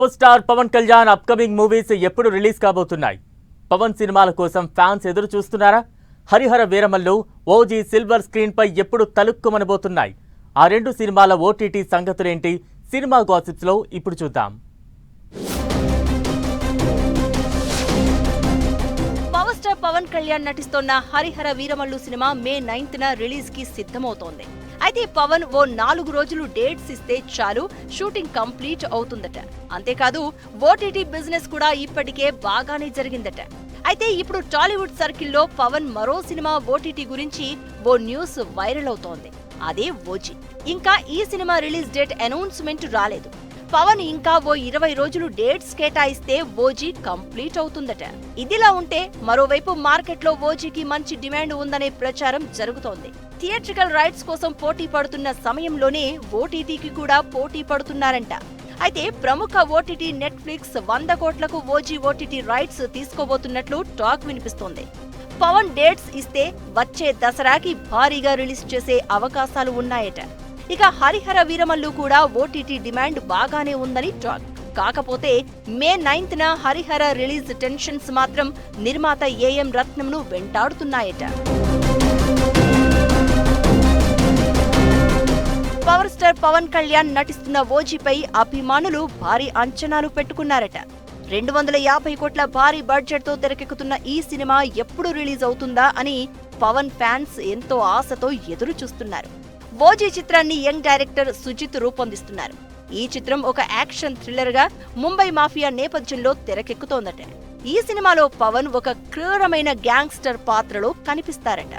Super star Pawan Kalyan upcoming movies ఎప్పుడు release కాబోతున్నాయి? పవన్ సినిమాల కోసం ఫ్యాన్స్ ఎదురు చూస్తున్నారా? Harihara Veeramallu, OG silver screen పై ఎప్పుడు తలుక్కుమనబోతున్నాయి? ఆ రెండు సినిమాల ఓటీటీ సంగతులేంటి? సినిమా గాసిప్స్ లో ఇప్పుడు చూద్దాం. పవర్ స్టార్ పవన్ కళ్యాణ్ నటిస్తోన్న హరిహర వీరమల్లు సినిమా మే 9న రిలీజ్ కి సిద్ధమవుతోంది. అయితే పవన్ ఓ 4 రోజులు డేట్స్ ఇస్తే చాలు, షూటింగ్ కంప్లీట్ అవుతుందట. అంతేకాదు ఓటీటీ బిజినెస్ కూడా ఇప్పటికే బాగానే జరిగిందట. అయితే ఇప్పుడు టాలీవుడ్ సర్కిల్లో పవన్ మరో సినిమా ఓటీటీ గురించి ఓ న్యూస్ వైరల్ అవుతోంది. అదే ఓజీ. ఇంకా ఈ సినిమా రిలీజ్ డేట్ అనౌన్స్మెంట్ రాలేదు. పవన్ ఇంకా ఓ 20 రోజులు డేట్స్ కేటాయిస్తే ఓజీ కంప్లీట్ అవుతుందట. ఇదిలా ఉంటే మరోవైపు మార్కెట్లో ఓజీకి మంచి డిమాండ్ ఉందనే ప్రచారం జరుగుతోంది. థియేట్రికల్ రైట్స్ కోసం పోటీ పడుతున్న సమయంలోనే ఓటీటీకి కూడా పోటీ పడుతున్నారంట. అయితే ప్రముఖ ఓటీటీ నెట్ఫ్లిక్స్ 100 కోట్లకు ఓజీ ఓటీటీ రైట్స్ తీసుకోబోతున్నట్లు టాక్ వినిపిస్తోంది. పవన్ డేట్స్ ఇస్తే వచ్చే దసరాకి భారీగా రిలీజ్ చేసే అవకాశాలు ఉన్నాయట. ఇక హరిహర వీరమల్లు కూడా ఓటీటీ డిమాండ్ బాగానే ఉందని టాక్. కాకపోతే మే 9న హరిహర రిలీజ్ టెన్షన్స్ మాత్రం నిర్మాత ఏఎం రత్నంను వెంటాడుతున్నాయట. పవర్ స్టార్ పవన్ కళ్యాణ్ నటిస్తున్న ఓజీపై అభిమానులు భారీ అంచనాలు పెట్టుకున్నారట. 250 కోట్ల భారీ బడ్జెట్ తో తెరకెక్కుతున్న ఈ సినిమా ఎప్పుడు రిలీజ్ అవుతుందా అని పవన్ ఫ్యాన్స్ ఎంతో ఆశతో ఎదురు చూస్తున్నారు. ఓజీ చిత్రాన్ని యంగ్ డైరెక్టర్ సుజిత్ రూపొందిస్తున్నారు. ఈ చిత్రం ఒక యాక్షన్ థ్రిల్లర్ గా ముంబై మాఫియా నేపథ్యంలో తెరకెక్కుతోందట. ఈ సినిమాలో పవన్ ఒక క్రూరమైన గ్యాంగ్స్టర్ పాత్రలో కనిపిస్తారట.